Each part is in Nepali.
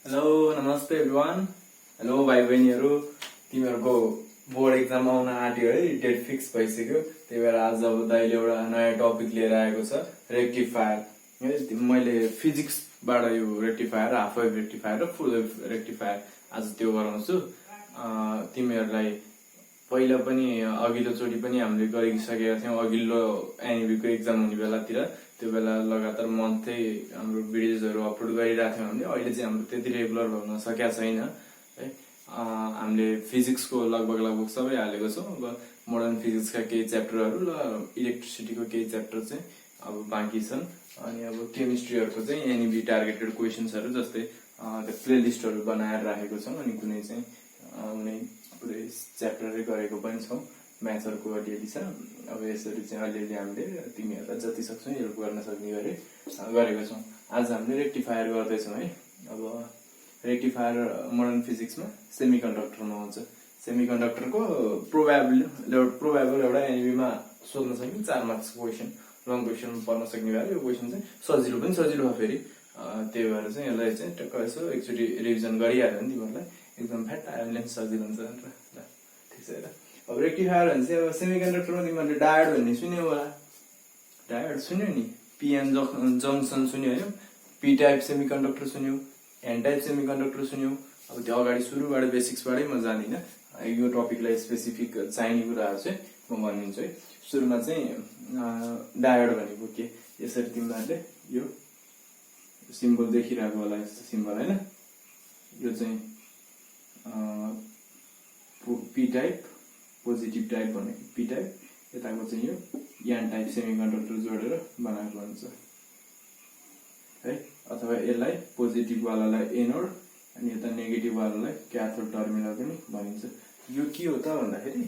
हेलो नमस्ते एभ्रिवान। हेलो भाइ बहिनीहरू, तिमीहरूको बोर्ड एक्जाम आउन आँट्यो है, डेट फिक्स भइसक्यो। त्यही भएर आज अब दाइले एउटा नयाँ टपिक लिएर आएको छ, रेक्टिफायर। मैले फिजिक्सबाट यो रेक्टिफायर, हाफ वेभ रेक्टिफायर र फुल वेभ रेक्टिफायर आज त्यो गराउँछु। तिमीहरूलाई पहिला पनि अघिल्लोचोटि पनि हामीले गरिसकेका थियौँ, अघिल्लो एनइबीको एक्जाम हुने बेलातिर। त्यो बेला लगातार मन्थै हाम्रो भिडियोजहरू अपलोड गरिरहेको थियौँ हामीले। अहिले चाहिँ हाम्रो त्यति रेगुलर हुन सकेका छैन है। हामीले फिजिक्सको लगभग सबै हालेको छौँ। अब मोडर्न फिजिक्सका केही च्याप्टरहरू र इलेक्ट्रिसिटीको केही च्याप्टर चाहिँ अब बाँकी छन्। अनि अब केमिस्ट्रीहरूको चाहिँ एनइबी टार्गेटेड क्वेसन्सहरू जस्तै त्यो प्लेलिस्टहरू बनाएर राखेको छौँ। अनि कुनै चाहिँ कुनै पुरै च्याप्टरै गरेको पनि छौँ। म्याथहरूको अलिअलि छ। अब यसरी चाहिँ अलिअलि हामीले तिमीहरूलाई जति सक्छौँ हेल्प गर्न सक्ने गरेको छौँ। आज हामीले रेक्टिफायर गर्दैछौँ है। अब रेक्टिफायर मोडर्न फिजिक्समा सेमी कन्डक्टरमा आउँछ। सेमी कन्डक्टरको प्रोबेबल एउटा एनइबीमा सोध्न सक्ने 4 मार्क्सको क्वेसन, लङ क्वेसन पर्न सक्ने भएर यो क्वेसन चाहिँ सजिलो पनि सजिलो हो फेरि। त्यही भएर चाहिँ यसलाई चाहिँ टक्क यसो एकचोटि रिभिजन गरिहाल्यो भने तिमीहरूलाई एकदम फ्याट आयो भने सजिलो हुन्छ भनेर। ल ठिक छ त। अब रेक्टिफायर भने चाहिँ अब सेमी कन्डक्टरमा तिमीहरूले डायोड भन्ने सुन्यौ होला। डायोड सुन्यौ नि, पिएन जङ्सन सुन्यो होइन, पी टाइप सेमी कन्डक्टर सुन्यौ, एन टाइप सेमी कन्डक्टर सुन्यौ। अब त्यो अगाडि सुरुबाट बेसिक्सबाटै म जाँदिनँ, यो टपिकलाई स्पेसिफिक चाहिने कुराहरू चाहिँ म भनिदिन्छु है। सुरुमा चाहिँ डायोड भनेको के, यसरी तिमीहरूले यो सिम्बल देखिरहेको होला, यस्तो सिम्बल होइन। यो चाहिँ पी टाइप, पोजिटिभ टाइप भनेको पी टाइप, यताको चाहिँ यो एन टाइप सेमी कन्डक्टर जोडेर बनाएको हुन्छ है। अथवा यसलाई पोजिटिभ वालालाई एनोड अनि यता नेगेटिभ वालालाई क्याथोड टर्मिनल पनि भनिन्छ। यो के हो त भन्दाखेरि,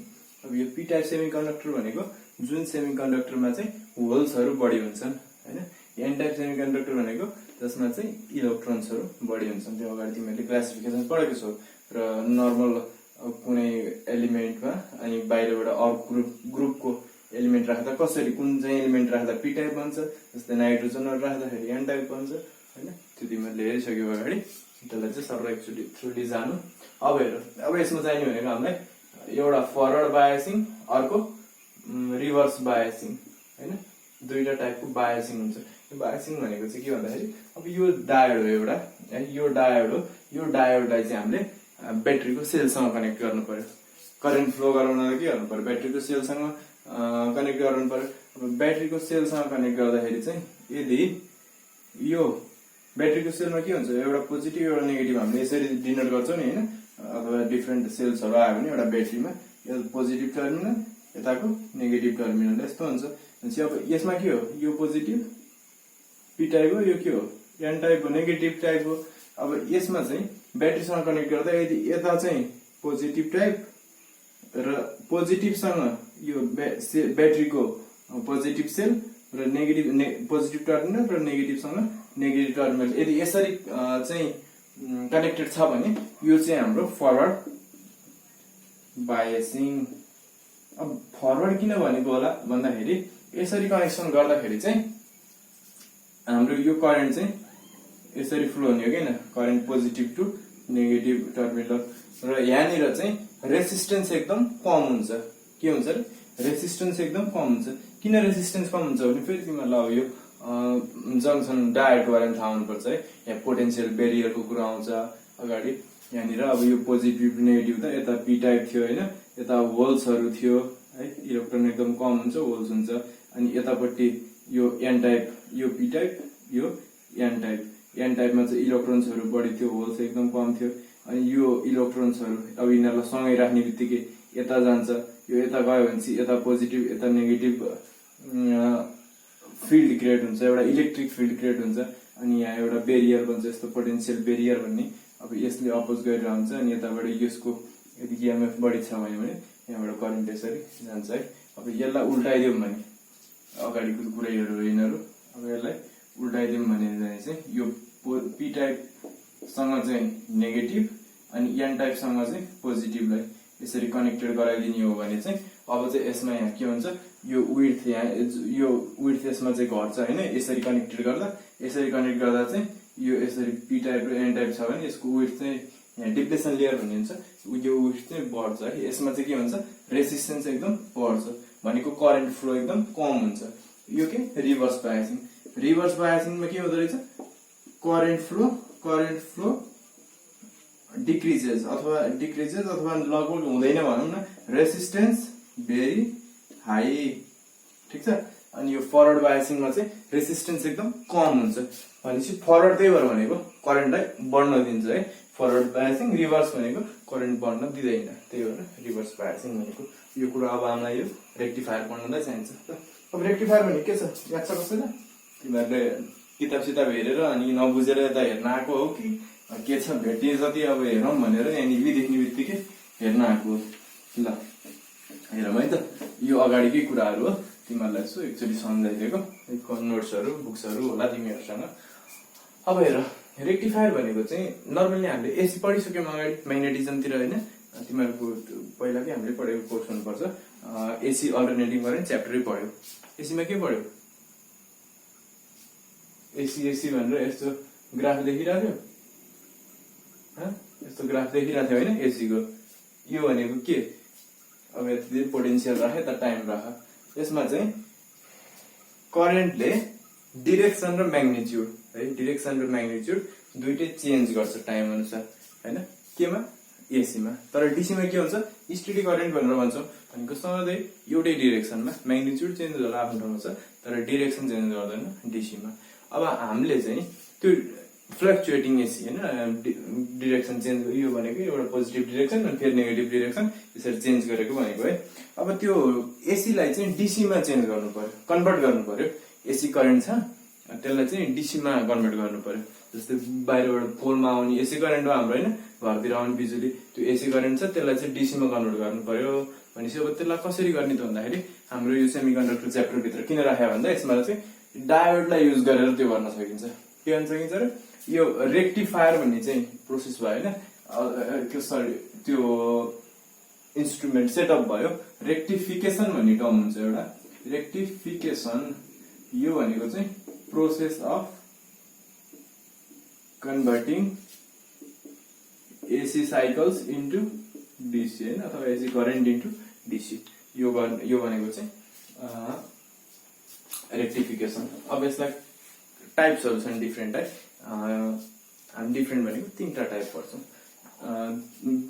अब यो पी टाइप सेमी कन्डक्टर भनेको जुन सेमी कन्डक्टरमा चाहिँ होल्सहरू बढी हुन्छन् होइन। एन टाइप सेमी कन्डक्टर भनेको जसमा चाहिँ इलेक्ट्रोन्सहरू बढी हुन्छन्। त्यो अगाडि तिमीहरूले क्लासिफिकेसन पढेको छौ। र नर्मल कुनै एलिमेन्टमा अनि बाहिरबाट अर्को ग्रुपको एलिमेन्ट राख्दा कसरी, कुन चाहिँ एलिमेन्ट राख्दा पी टाइप बन्छ, जस्तै नाइट्रोजनहरू राख्दाखेरि एन टाइप बन्छ होइन। त्यो तिमीहरूले हेरिसक्यो अगाडि, त्यसलाई चाहिँ सर एकचोटि थ्रुली जानु। अब हेर, अब यसमा चाहिने भनेको हामीलाई एउटा फरवर्ड बायसिङ, अर्को रिभर्स बायसिङ होइन। दुईटा टाइपको बायसिङ हुन्छ। यो बायसिङ भनेको चाहिँ के भन्दाखेरि, अब यो डायोड हो एउटा है, यो डायोड हो। यो डायोडलाई चाहिँ हामीले ब्याट्रीको सेलसँग कनेक्ट गर्नु पर्यो। करेन्ट फ्लो गराउनलाई के गर्नु पर्यो, ब्याट्रीको सेलसँग कनेक्ट गराउनु पर्यो। अब ब्याट्रीको सेलसँग कनेक्ट गर्दाखेरि चाहिँ यदि यो ब्याट्रीको सेलमा के हुन्छ, एउटा पोजिटिभ एउटा नेगेटिभ हामीले यसरी डिनोट गर्छौँ नि होइन। अथवा डिफ्रेन्ट सेल्सहरू आयो भने एउटा ब्याट्रीमा यो पोजिटिभ टर्मिनल, यताको नेगेटिभ टर्मिनल यस्तो हुन्छ। भनेपछि अब यसमा के हो, यो पोजिटिभ पी टाइप हो, यो के हो एन टाइप हो, नेगेटिभ टाइप हो। अब यसमा चाहिँ ब्याट्रीसँग कनेक्ट गर्दा यदि यता चाहिँ पोजिटिभ टाइप र पोजिटिभसँग यो ब्याट्रीको पोजिटिभ सेल र पोजिटिभ टर्मिनल र नेगेटिभसँग नेगेटिभ टर्मिनल यदि यसरी चाहिँ कनेक्टेड छ भने यो चाहिँ हाम्रो फरवर्ड बायसिङ। अब फरवर्ड किन भनेको होला भन्दाखेरि, यसरी कनेक्सन गर्दाखेरि चाहिँ हाम्रो यो करेन्ट चाहिँ यसरी फ्लो हुने हो किन, current positive to negative terminal. र यहाँनिर चाहिँ रेसिस्टेन्स एकदम कम हुन्छ। के हुन्छ रे, रेसिस्टेन्स एकदम कम हुन्छ। किन रेसिस्टेन्स कम हुन्छ भने फेरि तिमीहरूलाई अब यो जङ्सन डायोडको बारेमा थाहा हुनुपर्छ है। यहाँ पोटेन्सियल बेरियरको कुरा आउँछ अगाडि। यहाँनिर अब यो पोजिटिभ नेगेटिभ त यता पी टाइप थियो होइन, यता होल्सहरू थियो है, इलेक्ट्रोन एकदम कम हुन्छ, होल्स हुन्छ। अनि यतापट्टि यो एन टाइप, यो पी टाइप, यो एन टाइप। एन टाइपमा चाहिँ इलेक्ट्रोन्सहरू बढी थियो, होल्स एकदम कम थियो। अनि यो इलेक्ट्रोन्सहरू अब यिनीहरूलाई सँगै राख्ने बित्तिकै यता जान्छ, यो यता गयो भनेपछि यता पोजिटिभ यता नेगेटिभ फिल्ड क्रिएट हुन्छ, एउटा इलेक्ट्रिक फिल्ड क्रिएट हुन्छ। अनि यहाँ एउटा बेरियर बन्छ, यस्तो पोटेन्सियल बेरियर भन्ने। अब यसले अपोज गरेर हुन्छ। अनि यताबाट यसको यदि इएमएफ बढी छ भने यहाँबाट करेन्ट यसरी जान्छ है। अब यसलाई उल्टाइदिउँ भने, अगाडिको कुरैहरू यिनीहरू, अब यसलाई उल्टाइदिउँ भने चाहिँ यो पी टाइपसँग चाहिँ नेगेटिभ अनि एन टाइपसँग चाहिँ पोजिटिभलाई यसरी कनेक्टेड गराइदिने हो भने चाहिँ अब चाहिँ यसमा यहाँ के हुन्छ, यो विड्थ यहाँ, यो विड्थ यसमा चाहिँ घट्छ होइन। यसरी कनेक्टेड गर्दा, यसरी कनेक्ट गर्दा चाहिँ यो यसरी पी टाइप र एन टाइप छ भने यसको विड्थ चाहिँ यहाँ डिप्लेसन लेयर भन्ने हुन्छ, यो विड्थ चाहिँ बढ्छ है। यसमा चाहिँ के हुन्छ, रेसिस्टेन्स एकदम बढ्छ भनेको करेन्ट फ्लो एकदम कम हुन्छ। यो के रिभर्स बायसिङ। रिभर्स बायसिङमा के हुँदो रहेछ, करेन्ट फ्लो डिक्रिजेस अथवा लगभग हुँदैन भनौँ न, रेसिस्टेन्स भेरी हाई, ठिक छ। अनि यो फरवर्ड बायसिङमा चाहिँ रेसिस्टेन्स एकदम कम हुन्छ भनेपछि फरवर्ड त्यही भएर भनेको करेन्टलाई बढ्न दिन्छ है। फरवर्ड बायसिङ, रिभर्स भनेको करेन्ट बढ्न दिँदैन, त्यही भएर रिभर्स बायसिङ भनेको यो कुरा। अब हामीलाई यो रेक्टिफायर पढ्नलाई चाहिन्छ त। अब रेक्टिफायर भने के छ याद छ कसैलाई? तिमीहरूले किताब सिताब हेरेर अनि नबुझेर यता हेर्न आएको हो कि के छ, भेटिए जति अब हेरौँ भनेर यहाँ निबी देख्ने बित्तिकै हेर्न आएको हो। ल हेरौँ है त, यो अगाडिकै कुराहरू हो, तिमीहरूलाई यसो एकचोटि सम्झाइदिएको नोट्सहरू बुक्सहरू होला तिमीहरूसँग। अब हेर, रेक्टिफायर भनेको चाहिँ नर्मली हामीले एसी पढिसक्यौँ अगाडि म्याग्नेटिजमतिर होइन, तिमीहरूको पहिलाकै हामीले पढेको कोर्स हुनुपर्छ। एसी अल्टरनेटिङ करेन्ट च्याप्टरै पढ्यो। एसीमा के पढ्यो, एसी भनेर यस्तो ग्राफ देखिरहेको थियो, यस्तो ग्राफ देखिरहेको थियो होइन एसीको। यो भनेको के, अब यति पोटेन्सियल राखे त टाइम राख। यसमा चाहिँ करेन्टले डिरेक्सन र म्याग्निट्युड है, डिरेक्सन र म्याग्निट्युड दुइटै चेन्ज गर्छ टाइम अनुसार होइन। केमा, एसीमा। तर डीसीमा के हुन्छ, स्टेडी करेन्ट भनेर भन्छौँ भनेको सधैँ एउटै डिरेक्सनमा, म्याग्निट्युड चेन्ज गरेर आफ्नो ठाउँमा छ तर डिरेक्सन चेन्ज गर्दैन डीसीमा। अब हामीले चाहिँ त्यो फ्लक्चुएटिङ एसी होइन, डिरेक्सन चेन्ज, यो भनेको एउटा पोजिटिभ डिरेक्सन अनि फेरि नेगेटिभ डिरेक्सन यसरी चेन्ज गरेको भनेको है। अब त्यो एसीलाई चाहिँ डीसीमा चेन्ज गर्नु पर्यो, कन्भर्ट गर्नु पर्यो। एसी करेन्ट छ त्यसलाई चाहिँ डीसीमा कन्भर्ट गर्नु पर्यो। जस्तै बाहिरबाट पोलमा आउने एसी करेन्ट हो हाम्रो होइन, घरतिर आउने बिजुली, त्यो एसी करेन्ट छ त्यसलाई चाहिँ डीसीमा कन्भर्ट गर्नु पर्यो। भनेपछि अब त्यसलाई कसरी गर्ने त भन्दाखेरि हाम्रो यो सेमिकन्डक्टर च्याप्टरभित्र किन राख्यो भन्दा यसमा चाहिँ डायोडलाई युज गरेर त्यो गर्न सकिन्छ। के गर्न सकिन्छ र यो रेक्टिफायर भन्ने चाहिँ प्रोसेस भयो होइन, सरी त्यो इन्स्ट्रुमेन्ट सेटअप भयो। रेक्टिफिकेसन भन्ने टर्म हुन्छ एउटा, रेक्टिफिकेसन यो भनेको चाहिँ process of converting AC cycles into DC होइन, अथवा एसी करेन्ट इन्टु डीसी, यो भनेको चाहिँ रेक्टिफिकेसन। अब यसलाई टाइप्सहरू छन् डिफ्रेन्ट टाइप, हामी डिफ्रेन्ट भनेको 3टा टाइप पढ्छौँ।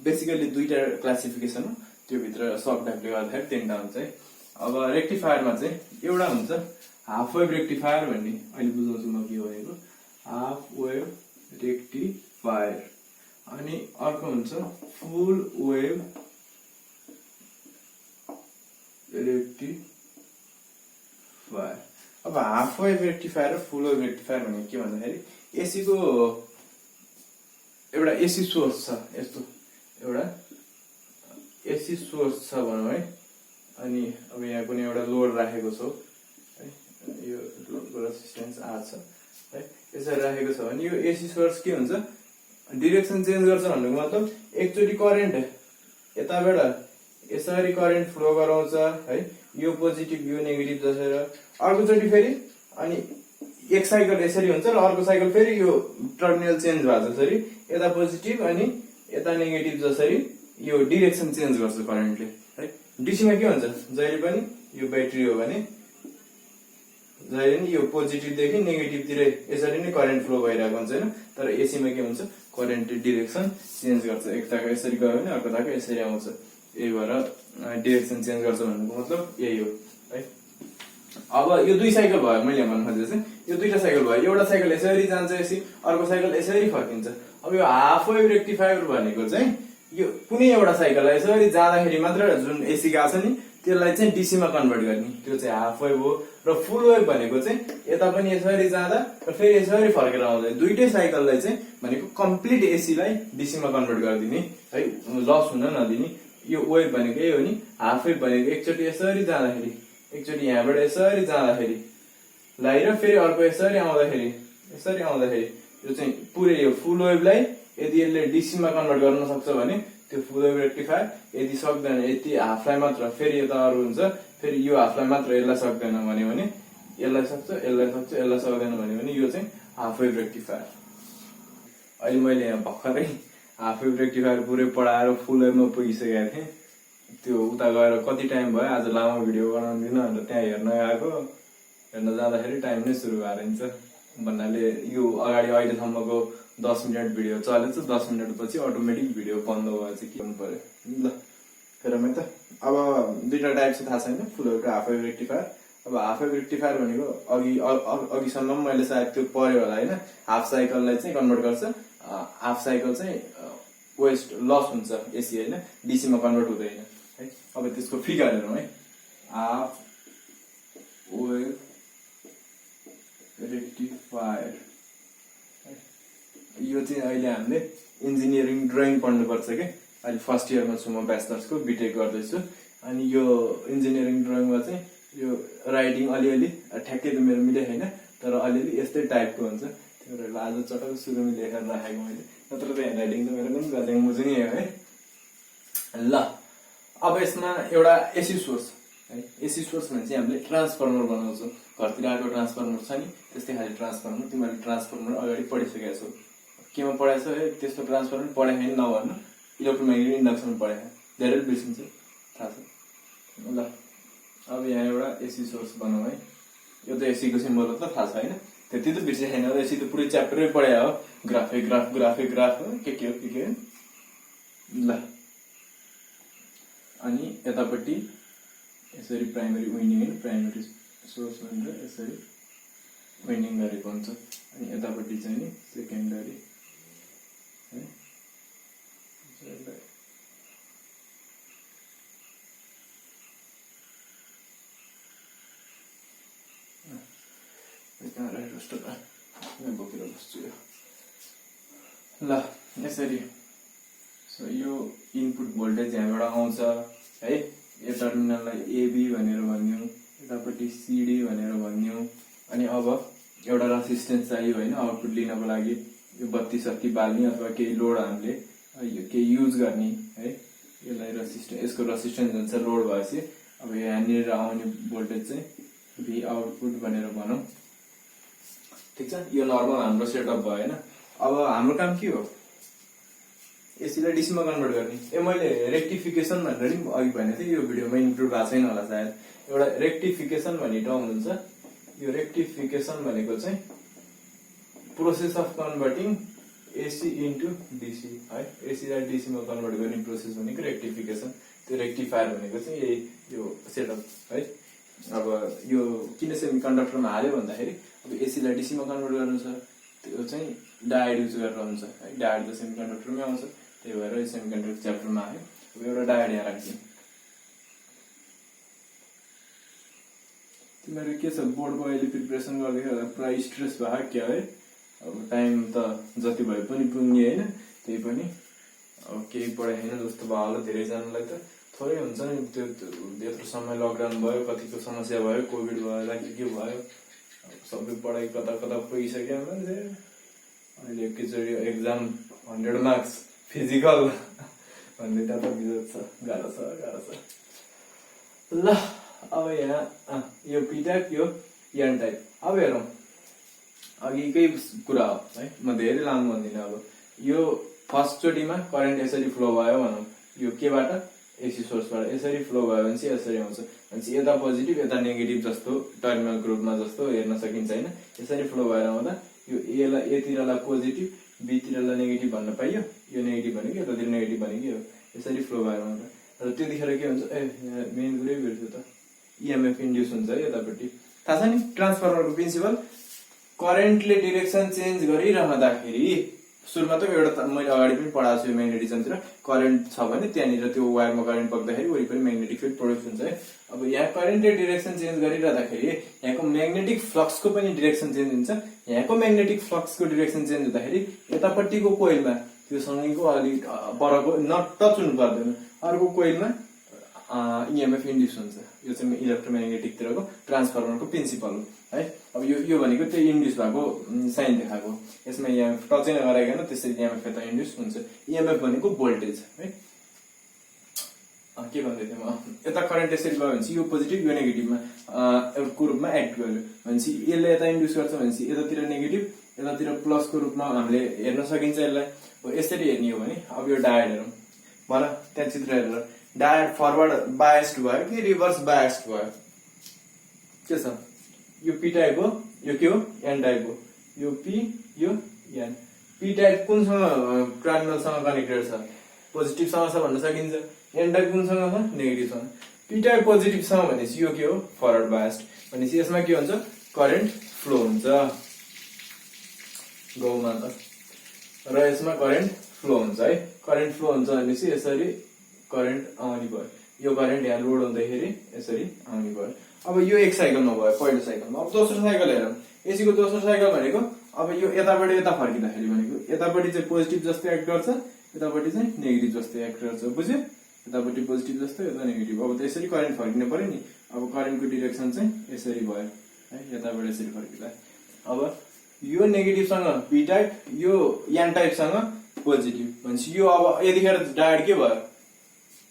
बेसिकली 2टा क्लासिफिकेसन हो, त्यो भित्र सब टाइपले गर्दाखेरि 3टा हुन्छ है। अब रेक्टिफायरमा चाहिँ एउटा हुन्छ हाफ वेभ रेक्टिफायर भन्ने, अहिले बुझाउँछु म के भनेको, हाफ वेभ रेक्टिफायर। अनि अर्को हुन्छ फुल वेभ रेक्टिफायर। अब हाफ वेभ रेक्टिफायर र फुल वेभ रेक्टिफायर भनेको के भन्दाखेरि एसीको एउटा एसी सोर्स छ, यस्तो एउटा एसी सोर्स छ भनौँ है। अनि अब यहाँ कुनै एउटा लोड राखेको छौ है, यो लोडको रेसिस्टेन्स आर छ है, यसरी राखेको छ भने यो एसी सोर्स के हुन्छ, डिरेक्सन चेन्ज गर्छ भन्नुको मतलब एकचोटि करेन्ट यताबाट यसरी करेन्ट फ्लो गराउँछ है, यो पोजिटिभ यो नेगेटिभ जसेर, अर्कोचोटि फेरि अनि एक साइकल यसरी हुन्छ र अर्को साइकल फेरि यो टर्मिनल चेन्ज भएको जसरी यता पोजिटिभ अनि यता नेगेटिभ जसरी यो डिरेक्सन चेन्ज गर्छ करेन्टले है। डीसीमा के हुन्छ, जहिले पनि यो ब्याट्री हो भने जहिले नि यो पोजिटिभदेखि नेगेटिभतिर यसरी नै करेन्ट फ्लो भइरहेको हुन्छ होइन। तर एसीमा के हुन्छ, करेन्ट डिरेक्सन चेन्ज गर्छ, एकताको यसरी गयो भने अर्कोताको यसरी आउँछ, यही भएर डिरेक्सन चेन्ज गर्छ भन्नुको मतलब यही हो है। अब यो 2 साइकल भयो, मैले भन्न खोजेको चाहिँ यो 2टा साइकल भयो, एउटा साइकल यसरी जान्छ एसी, अर्को साइकल यसरी फर्किन्छ। अब यो हाफ वेभ रेक्टिफायर भनेको चाहिँ यो कुनै एउटा साइकललाई यसरी जाँदाखेरि मात्र जुन एसी गएको छ नि त्यसलाई चाहिँ डीसीमा कन्भर्ट गर्ने, त्यो चाहिँ हाफ वेभ हो। र फुल वेभ भनेको चाहिँ यता पनि यसरी जाँदा र फेरि यसरी फर्केर आउँदै दुइटै साइकललाई चाहिँ भनेको कम्प्लिट एसीलाई डीसीमा कन्भर्ट गरिदिने है, लस हुन नदिने। यो वेभ भनेको यही हो नि, हाफ वेभ भनेको एकचोटि यसरी जाँदाखेरि, एकचोटि यहाँबाट यसरी जाँदाखेरि लाई र फेरि अर्को यसरी आउँदाखेरि यो चाहिँ पुरै यो फुल वेभलाई यदि यसले डीसीमा कन्भर्ट गर्न सक्छ भने त्यो फुल वेभ रेक्टिफायर, यदि सक्दैन यति हाफलाई मात्र, फेरि यता अरू हुन्छ, फेरि यो हाफलाई मात्र यसलाई सक्दैन भने यसलाई सक्छ, यसलाई सक्छ, यसलाई सक्दैन भने यो चाहिँ हाफ वेभ रेक्टिफायर अहिले मैले यहाँ भर्खरै हाफ वेभ रेक्टिफायर पुरै पढाएर फुल वेभमा पुगिसकेको थिएँ। त्यो उता गएर कति टाइम भयो, आज लामो भिडियो बनाउनु दिन अन्त त्यहाँ हेर्न गएको, हेर्न जाँदाखेरि टाइम नै सुरु भएर हुन्छ भन्नाले यो अगाडि अहिलेसम्मको 10 मिनट भिडियो चलेछ, 10 मिनट पछि अटोमेटिक भिडियो बन्द भयो चाहिँ के हुनु पर्यो ल। हेरौँ त, अब दुईटा टाइप छ थाहा छैन, फुल वेभ र हाफ वेभ रेक्टिफायर। अब हाफ वेभ रेक्टिफायर भनेको अघिसम्म मैले सायद त्यो पढ्यो होला होइन, हाफ साइकललाई चाहिँ कन्भर्ट गर्छ, हाफ साइकल चाहिँ वेस्ट लस हुन्छ एसी होइन, डीसीमा कन्भर्ट हुँदैन है। अब त्यसको फिगर हेरौँ है, हाफ वेभ रेक्टिफायर यो चाहिँ अहिले हामीले इन्जिनियरिङ ड्रइङ पढ्नुपर्छ कि, अहिले फर्स्ट इयरमा छु म, ब्याचलर्सको बिटेक गर्दैछु। अनि यो इन्जिनियरिङ ड्रइङमा चाहिँ यो राइटिङ अलिअलि ठ्याक्कै त मेरो मिले होइन, तर अलिअलि यस्तै टाइपको हुन्छ। त्यो भएर आज चटक सुरुमै लेखेर राखेको मैले, नत्र त ह्यान्ड राइटिङ त मेरो पनि गाजङ मुजुङै हो है ल। अब यसमा एउटा एसी सोर्स है, एसी सोर्स भने चाहिँ हामीले ट्रान्सफर्मर बनाउँछौँ, घरतिर आएको ट्रान्सफर्मर छ नि त्यस्तै खाले ट्रान्सफर्मर। तिमीहरूले ट्रान्सफर्मर अगाडि पढिसकेको छौ, केमा पढाएको छ है, त्यस्तो ट्रान्सफर्मर पढाएको छैन नभर्नु, इलेक्ट्रोम्याग्नेटिक इन्डक्सन पढाएको, धेरै बिर्सिन्छ थाहा छ ल। अब यहाँ एउटा एसी सोर्स बनाऊ है, यो त एसीको सिम्बल हो त थाहा छ होइन, त्यति त बिर्से छैन, एसी त पुरै च्याप्टरै पढायो हो, ग्राफे ग्राफ ग्राफे ग्राफ के हो ल। अनि यतापट्टि यसरी प्राइमरी विन्डिङ होइन, प्राइमरी सोर्स भनेर यसरी विन्डिङ गरेको हुन्छ। अनि यतापट्टि चाहिँ नि सेकेन्डरी है, बोकेर बस्छु यो ल यसरी। सो यो इनपुट भोल्टेज यहाँबाट आउँछ है, यो टर्मिनललाई एबी भनेर भनिदिउँ, यतापट्टि सिडी भनेर भनिदिउँ। अनि अब एउटा रेसिस्टेन्स चाहियो होइन आउटपुट लिनको लागि, यो बत्ती सत्ती बाल्ने अथवा केही लोड हामीले केही युज गर्ने है, यसलाई रेसिस्टेन्स, यसको रेसिस्टेन्स हुन्छ लोड भएपछि। अब यहाँनिर आउने भोल्टेज चाहिँ भी आउटपुट भनेर भनौँ, ठिक छ। यो नर्मल हाम्रो सेटअप भयो होइन। अब हाम्रो काम के हो, एसीलाई डीसीमा कन्भर्ट गर्ने। मैले रेक्टिफिकेसन भनेर नि अघि भनेको थिएँ, यो भिडियोमा इन्क्लुड भएको छैन होला सायद। एउटा रेक्टिफिकेसन भन्ने टर्म हुन्छ, यो रेक्टिफिकेसन भनेको चाहिँ process of converting AC into DC है, एसीलाई डीसीमा कन्भर्ट गर्ने प्रोसेस भनेको रेक्टिफिकेसन। त्यो रेक्टिफायर भनेको चाहिँ यही यो सेटअप है। अब यो किन सेमी कन्डक्टरमा हाल्यो भन्दाखेरि, अब एसीलाई डीसीमा कन्भर्ट गर्नु छ, त्यो चाहिँ डायोड युज गरेर हुन्छ है, डायोड त सेमी कन्डक्टरमै आउँछ, त्यही भएर सेमी कन्डक्टर च्याप्टरमा आयो। अब एउटा डायोड यहाँ राख्छौँ। तिमीहरू के छ, बोर्डको अहिले प्रिपरेसन गर्दाखेरि पुरा स्ट्रेस भयो क्या है। अब टाइम त जति भए पनि पुग्ने होइन, त्यही पनि अब केही पढाइ छैन जस्तो भयो होला धेरैजनालाई त। थोरै हुन्छ नि त्यो, यत्रो समय लकडाउन भयो, कतिको समस्या भयो, कोभिड भयो के भयो, सबै पढाइ कता कता पुगिसक्यो मान्छे। अहिले एकैचोटि एक्जाम 100 मार्क्स फिजिकल भन्ने त बिजोग छ, गाह्रो छ गाह्रो छ ल। अब यहाँ यो पिट्याक, यो एन टाइप। अब हेरौँ अघिकै कुरा हो है, म धेरै लामो भन्दिनँ। अब यो फर्स्ट चोटिमा करेन्ट यसरी फ्लो भयो भनौँ, यो केबाट, एसी सोर्सबाट यसरी फ्लो भयो भने चाहिँ यसरी आउँछ, भनेपछि यता पोजिटिभ यता नेगेटिभ जस्तो टर्मिनल ग्रुपमा जस्तो हेर्न सकिन्छ होइन। यसरी फ्लो भएर आउँदा यो एलाई एतिरलाई पोजिटिभ, बीतिरलाई नेगेटिभ भन्न पाइयो, यो नेगेटिभ भनेको यतातिर नेगेटिभ भनेको हो, यसरी फ्लो भएर आउँदा। र त्यतिखेर के हुन्छ, मेन कुरै बिर्स्यो त, इएमएफ इन्ड्युस हुन्छ है यतापट्टि। थाहा छ नि ट्रान्सफर्मरको प्रिन्सिपल, करेन्टले डिरेक्सन चेन्ज गरिरहँदाखेरि सुरुमा त एउटा मैले अगाडि पनि पढाएको छु, म्याग्नेटिजमतिर करेन्ट छ भने त्यहाँनिर त्यो वायरमा करेन्ट पक्दाखेरि वरिपरि म्याग्नेटिक फिल्ड प्रोड्युस हुन्छ है। अब यहाँ करेन्टले डिरेक्सन चेन्ज गरिरहँदाखेरि यहाँको म्याग्नेटिक फ्लक्सको पनि डिरेक्सन चेन्ज हुन्छ। यहाँको म्याग्नेटिक फ्लक्सको डिरेक्सन चेन्ज हुँदाखेरि यतापट्टिको कोइलमा त्यो सँगैको अलिक परको टच हुनु पर्दैन, अर्को कोइलमा इएमएफ इन्ड्युस हुन्छ। यो चाहिँ इलेक्ट्रोम्याग्नेटिकतिरको ट्रान्सफर्मरको प्रिन्सिपल हो है। अब यो भनेको त्यो इन्ड्युस भएको साइन देखाएको, यसमा इएमएफ टचै नगराइकन त्यसरी इएमएफ यता इन्ड्युस हुन्छ। इएमएफ भनेको भोल्टेज है। के भन्दै थिएँ म, यता करेन्ट यसरी गयो भनेपछि यो पोजिटिभ यो नेगेटिभमा को रूपमा एक्ट गर्यो भनेपछि यसले यता इन्ड्युस गर्छ भनेपछि यतातिर नेगेटिभ यतातिर प्लसको रूपमा हामीले हेर्न सकिन्छ यसलाई। यसरी हेर्ने हो भने अब यो डायोड हेरौँ भन, त्यहाँ चित्र हेरेर डायोड फरवर्ड बायस्ड भयो कि रिभर्स बायस्ड भयो? के छ? यो पी टाइप हो, यो के हो? एन टाइप हो। यो पी, यो एन। पी टाइप कुनसँग टर्मिनलसँग कनेक्टेड छ? पोजिटिभसँग छ भन्न सकिन्छ। एन टाइप कुनसँग छ? नेगेटिभसँग। पी टाइप पोजिटिभसँग भनेपछि यो के हो? Forward biased. भनेपछि यसमा के हुन्छ? करेन्ट फ्लो हुन्छ गौमा त, र यसमा करेन्ट फ्लो हुन्छ है। करेन्ट फ्लो हुन्छ भनेपछि यसरी करेन्ट आउने भयो। यो करेन्ट यहाँ लोड हुँदाखेरि यसरी आउने भयो। अब यो एक साइकलमा भयो, पहिलो साइकलमा। अब दोस्रो साइकल हेरौँ। एसीको दोस्रो साइकल भनेको अब यो यताबाट यता फर्किँदाखेरि भनेको यतापट्टि चाहिँ पोजिटिभ जस्तै एक्ट गर्छ, यतापट्टि चाहिँ नेगेटिभ जस्तै एक्ट गर्छ। बुझ्यो? यतापट्टि पोजिटिभ जस्तो, यता नेगेटिभ। अब त्यसरी करेन्ट फर्किनु पर्यो नि। अब करेन्टको डिरेक्सन चाहिँ यसरी भयो है, यताबाट यसरी फर्किँदा। अब यो नेगेटिभसँग पी टाइप, यो एन टाइपसँग पोजिटिभ। भनेपछि यो अब यतिखेर डायोड के भयो?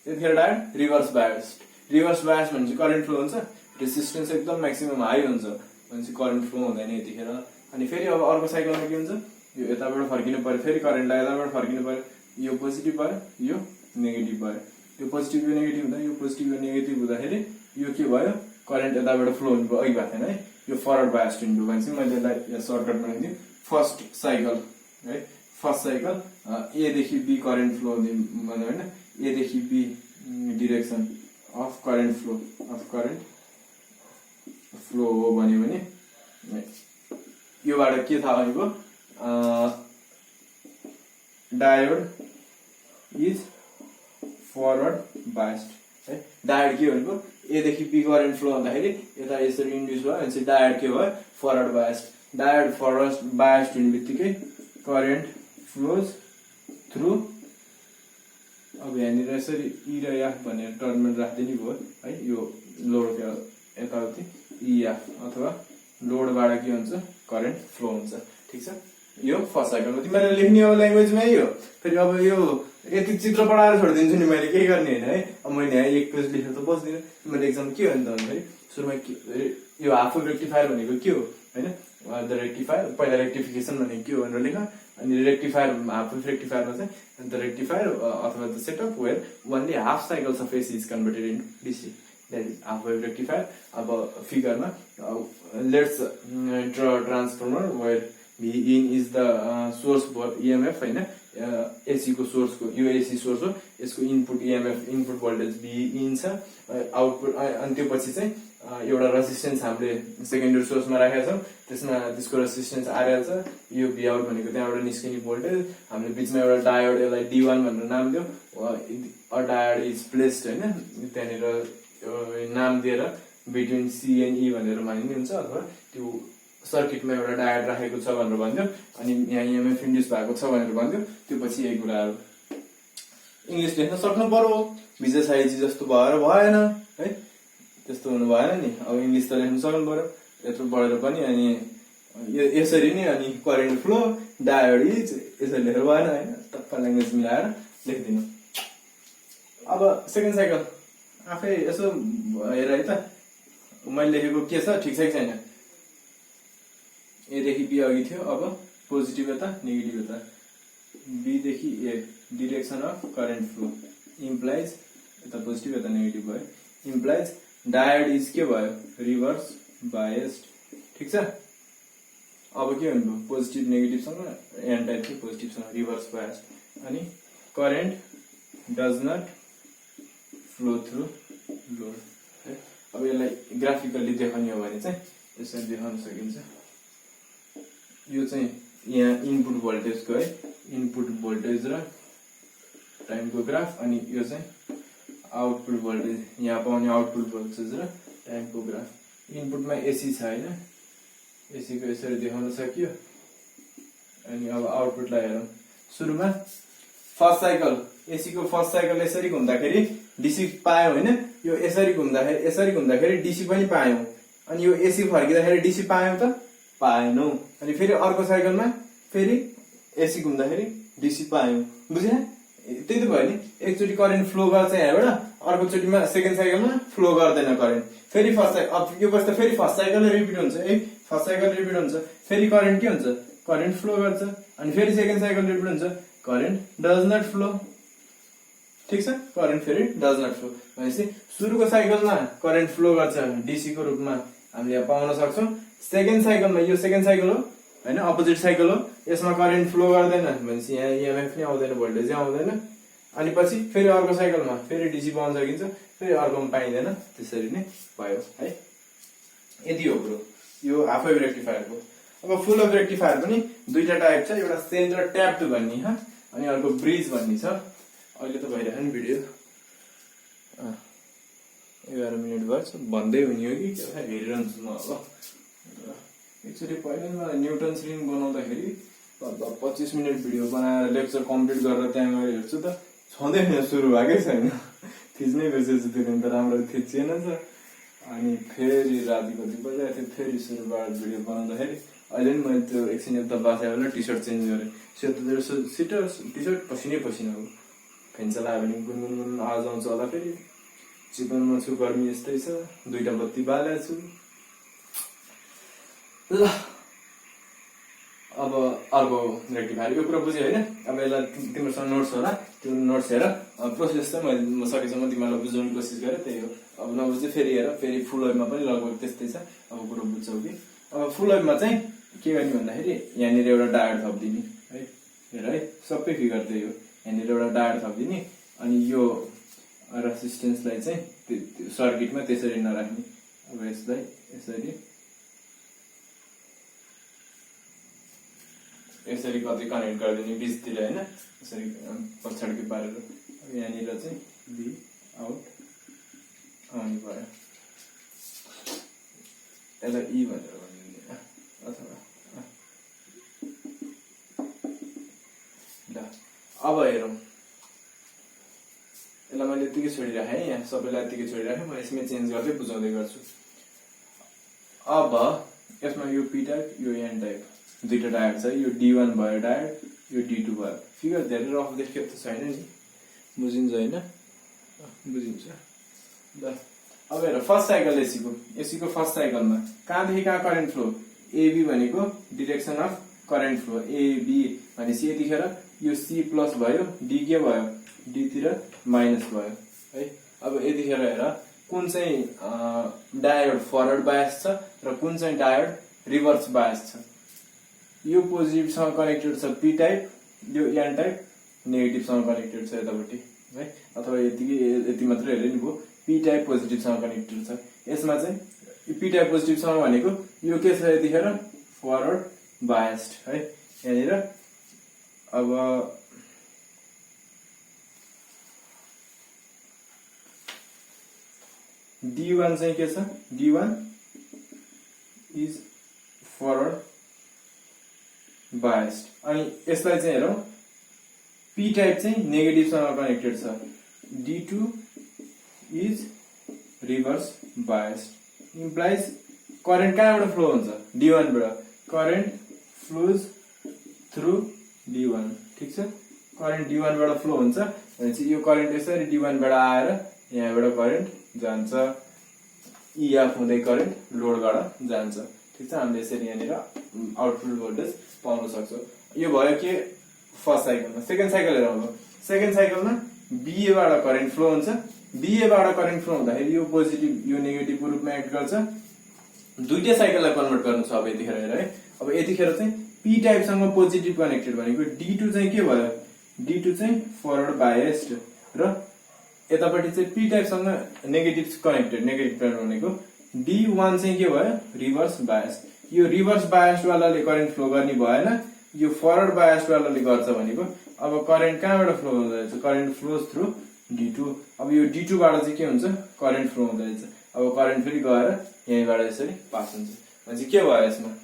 यतिखेर diode reverse biased. Reverse biased भनेपछि करेन्ट फ्लो हुन्छ, रेसिस्टेन्स एकदम म्याक्सिमम हाई हुन्छ भनेपछि करेन्ट फ्लो हुँदैन यतिखेर। अनि फेरि अब अर्को साइकलमा के हुन्छ? यो यताबाट फर्किनु पर्यो, फेरि करेन्टलाई यताबाट फर्किनु पर्यो। यो पोजिटिभ भयो, यो नेगेटिभ भयो। यो पोजिटिभ, यो नेगेटिभ हुँदा, यो पोजिटिभ, यो नेगेटिभ हुँदाखेरि यो के भयो? करेन्ट यताबाट फ्लो हुनु भयो। अघि भएको थिएन है, यो फरवर्ड बायस्ड हुनु भनेपछि मैले यसलाई सर्टकट बनाइदिएँ। फर्स्ट साइकल है, फर्स्ट साइकल ए देखि बी करेन्ट फ्लो भन्यो होइन, ए देखि B direction of current flow, of current flow हो भन्यो भने योबाट के थाहा भएको? डायोड इज फरवर्ड बायस्ड है। डायोड के भनेको? ए देखि बी करेन्ट फ्लो हुँदाखेरि यता यसरी इन्ड्युस भयो भनेपछि डायोड के भयो? Forward biased. Diode forward biased हुने बित्तिकै करेन्ट फ्लोज थ्रु, अब यहाँनिर यसरी ई र एफ भनेर टर्मिनल राख्दिनु भयो है। यो लोडको यताउति इएफ अथवा लोडबाट के हुन्छ? करेन्ट फ्लो हुन्छ। ठिक छ? यो फर्स्ट साइकलमा तिमीहरूले लेख्ने हो ल्याङ्ग्वेजमा यही हो। फेरि अब यो यति चित्र पढाएर छोडिदिन्छु नि मैले, केही गर्ने होइन है। अब मैले यहाँ एक पेज लेखेर त बस्दिनँ। तिमीले एक्जाम के हो नि त भन्दाखेरि सुरुमा यो हाफ वेभ रेक्टिफायर भनेको के हो होइन, द रेक्टिफायर, पहिला रेक्टिफिकेसन भनेको के हो भनेर लेख। अनि रेक्टिफायर, हाफ वेभ रेक्टिफायरमा चाहिँ द रेक्टिफायर अथवा the setup where only half cycles of AC is converted in DC, that is half wave rectifier. अब फिगरमा let's draw transformer where V in is the source for EMF होइन, एसी को सोर्स को, यो एसी सोर्स हो, यसको input EMF, input voltage V in छ, आउटपुट। अनि त्यो पछि चाहिँ एउटा रेजिस्टेन्स हामीले सेकेन्डरी सोर्समा राखेका छौँ, त्यसमा त्यसको रेजिस्टेन्स आरएल छ। यो भी आउट भनेको त्यहाँबाट निस्किने भोल्टेज। हामीले बिचमा एउटा डायोड, यसलाई D1 भनेर नाम दियौँ। अ डायोड इज प्लेस्ड होइन, त्यहाँनिर नाम दिएर बिट्विन सी एन्ड ई भनेर मानिने हुन्छ, अथवा त्यो सर्किटमा एउटा डायोड राखेको छ भनेर भनिदियो। अनि यहाँ इएमएफ इन्ड्युस भएको छ भनेर भनिदियो। त्यो पछि यही कुराहरू इङ्ग्लिस लेख्न सक्नु पर्यो। विजय साईजी जस्तो भएर भएन है, त्यस्तो हुनु भएन नि। अब इङ्ग्लिस त लेख्नु सक्नु पर्यो यत्रो पढेर पनि। अनि यसरी नै अनि करेन्ट फ्लो डायोड इज यसरी लेखेर भएन होइन, टक्क ल्याङ्ग्वेज मिलाएर लेखिदिनु। अब सेकेन्ड साइकल आफै यसो हेर है त, मैले लेखेको के छ ठिक छ कि छैन? एदेखि बी अघि थियो, अब पोजिटिभ यता नेगेटिभ यता, बीदेखि A direction of current flow implies, यता पोजिटिभ यता नेगेटिभ भयो, इम्प्लाइज डायोड इज के भयो? Reverse biased. ठिक छ? अब के भन्नुभयो? पोजिटिभ नेगेटिभसँग एन टाइप थियो, पोजिटिभसँग रिभर्स बायस्ड। अनि current does not flow through load है। अब यसलाई ग्राफिकल्ली देखाउने हो भने चाहिँ यसरी देखाउन सकिन्छ। यो चाहिँ यहाँ इनपुट भोल्टेजको है, इनपुट भोल्टेज र टाइमको ग्राफ। अनि यो चाहिँ आउटपुट भोल्टेज, यहाँ पाउने आउटपुट भोल्टेज र टाइमको ग्राफ। इनपुटमा एसी छ होइन, एसी को यसरी देखाउन सकियो। अनि अब आउटपुटलाई हेरौँ। सुरुमा फर्स्ट साइकल, एसी को फर्स्ट साइकल यसरी घुम्दाखेरि डीसी पायौँ होइन, यो यसरी घुम्दाखेरि डीसी पनि पायौँ। अनि यो एसी फर्किँदाखेरि डीसी पायौँ त? पाएनौँ। अनि फेरि अर्को साइकलमा फेरि एसी घुम्दाखेरि डीसी पायौँ। बुझ्यो? त्यही त भयो नि। एकचोटि करेन्ट फ्लो गर्छ यहाँबाट, अर्कोचोटिमा सेकेन्ड साइकलमा फ्लो गर्दैन करेन्ट। फेरि फर्स्ट साइकल, अब यो बस्दा फेरि फर्स्ट साइकल रिपिट हुन्छ है, फर्स्ट साइकल रिपिट हुन्छ। फेरि करेन्ट के हुन्छ? करेन्ट फ्लो गर्छ अनि फेरि सेकेन्ड साइकल रिपिट हुन्छ करेन्ट डज नट फ्लो ठीक छ करेन्ट फेरि डज नट फ्लो भनेपछि सुरुको साइकलमा करेन्ट फ्लो गर्छ डीसी को रूपमा हामीले यहाँ पाउन सक्छौं सेकेन्ड साइकलमा यो सेकेन्ड साइकल हो हैन अपोजिट साइकल हो यसमा करेन्ट फ्लो गर्दैन भनेपछि यहाँ ईएमएफ नै आउँदैन भोल्टेज आउँदैन अनि पछि फेरि अर्को साइकलमा फेरि डीसी पाउन सकिन्छ फेरि अर्कोमा पाइँदैन त्यसरी नै भयो है यति हो ब्रो यो हाफ वेभ रेक्टिफायरको अब फुल वेभ रेक्टिफायर पनि दुईटा टाइप छ एउटा सेन्टर ट्याप्ड भन्ने ह अनि अर्को ब्रिज भन्ने छ अहिले त भइरहेको नि भिडियो 11 मिनेट भयो भन्दै हुने हो कि हेरिरहन्छु म अब एकचोटि पहिला मलाई न्युटन्स रिङ बनाउँदाखेरि 25 मिनेट भिडियो बनाएर लेक्चर कम्प्लिट गरेर त्यहाँ गएर हेर्छु त छँदैन सुरु भएकै छैन थिच्नै बिर्सेछु त्यो दिन त राम्रो थिचिएन छ अनि फेरि राति कति बजाएको थियो फेरि सुरुबाट भिडियो बनाउँदाखेरि अहिले नि मैले त्यो एकछिन यता बासाएर टी सर्ट चेन्ज गरेँ सेतो टी सर्ट पसिनै पसिना हो फ्यान चलायो भने गुनगुन आवाज आउँछ होला फेरि चिकनमा छु गर्मी यस्तै छ दुईटा बत्ती बालेको छु ल अब अर्को रेक्टिफायर यो कुरा बुझ्यो होइन अब यसलाई तिमीहरूसँग नोट्स होला त्यो नोट्स हेर प्रोसेस चाहिँ मैले सकेसम्म तिमीहरूलाई बुझाउने कोसिस गरेँ त्यही हो अब नबुझ्दै फेरि हेर फेरि फुल वेभमा पनि लगभग त्यस्तै छ अब कुरो बुझ्छौ कि अब फुल वेभमा चाहिँ के गर्ने भन्दाखेरि यहाँनिर एउटा डायोड थपिदिने है हेर है सबै फिगर त्यही हो यहाँनिर एउटा डायोड थपिदिने अनि यो रेसिस्टेन्सलाई चाहिँ सर्किटमा त्यसरी नराख्ने अब यसलाई यसरी कतै कनेक्ट गरिदिने बिचतिर होइन यसरी पछाडि पारेर यहाँनिर चाहिँ बी आउट आउने भयो यसलाई ई भनेर भनिदिने अथवा ल अब हेरौँ यसलाई मैले यतिकै छोडिराखेँ यहाँ सबैलाई यतिकै छोडिराखेँ म यसमै चेन्ज गर्दै बुझाउँदै गर्छु अब यसमा यो पी टाइप यो एन टाइप दुईटा डायोड छ यो D1 भयो डायोड यो D2 भयो फिगर धेरै रफ देखियो त छैन नि बुझिन्छ होइन बुझिन्छ ल अब हेर फर्स्ट साइकल एसीको फर्स्ट साइकलमा कहाँदेखि कहाँ करेन्ट फ्लो एबी भनेको direction of current flow AB भनेपछि यतिखेर यो सी प्लस भयो डी के भयो डी तिर माइनस भयो है अब यतिखेर हेर कुन चाहिँ डायोड फरवर्ड बायस छ र कुन चाहिँ डायोड रिभर्स बायस छ यो पोजिटिभसँग कनेक्टेड छ पी टाइप यो एन टाइप नेगेटिभसँग कनेक्टेड छ यतापट्टि है अथवा यति मात्रै हेर्यो नि भयो पी टाइप पोजिटिभसँग कनेक्टेड छ यसमा चाहिँ पी टाइप पोजिटिभसँग भनेको यो के छ यतिखेर फरवर्ड बायस्ड है यहाँनिर अब D1 चाहिँ के छ D1 इज फरवर्ड बायस्ड अनि यसलाई चाहिँ हेरौं पी टाइप चाहिँ नेगेटिभसँग कनेक्टेड छ D2 is reverse biased implies current कहाँबाट फ्लो हुन्छ D1 बाट करेन्ट फ्लोज थ्रु D1 ठीक छ करेन्ट D1 बाट फ्लो हुन्छ भनेपछि यो करेन्ट यसरी D1 बाट आएर यहाँबाट करेन्ट जान्छ इएफ हुँदै करेन्ट लोडबाट जान्छ ठीक छ हामीले यसरी यहाँनिर आउटपुट भोल्टेज पाउन सक्छौं यो भयो के फर्स्ट साइकलमा सेकेन्ड साइकल हेरौँ सेकेन्ड साइकलमा बीए बाट करेन्ट फ्लो हुन्छ बीए बाट करेन्ट फ्लो हुँदाखेरि यो पोजिटिभ यो नेगेटिभको रूपमा एक्ट गर्छ दुईटै साइकललाई कन्भर्ट गर्नु छ अब यतिखेर हेर है अब यतिखेर चाहिँ पी टाइपसँग पोजिटिभ कनेक्टेड भनेको D2 चाहिँ के भयो D2 चाहिँ फरवर्ड बायस्ड र यतापट्टि चाहिँ पी टाइपसँग नेगेटिभ कनेक्टेड नेगेटिभ टर्न भनेको D1 चाहिँ के भयो रिभर्स बायस्ड यो रिभर्स बायस्ड वालाले करेन्ट फ्लो गर्ने भएन यो फरवर्ड बायस्ड वालाले गर्छ भनेको अब करेन्ट कहाँबाट फ्लो हुँदैछ करेन्ट फ्लोज थ्रु D2 अब यो D2 बाट चाहिँ के हुन्छ करेन्ट फ्लो हुँदैछ अब करेन्ट फेरि गएर यहीँबाट यसरी पास हुन्छ भनेपछि के भयो यसमा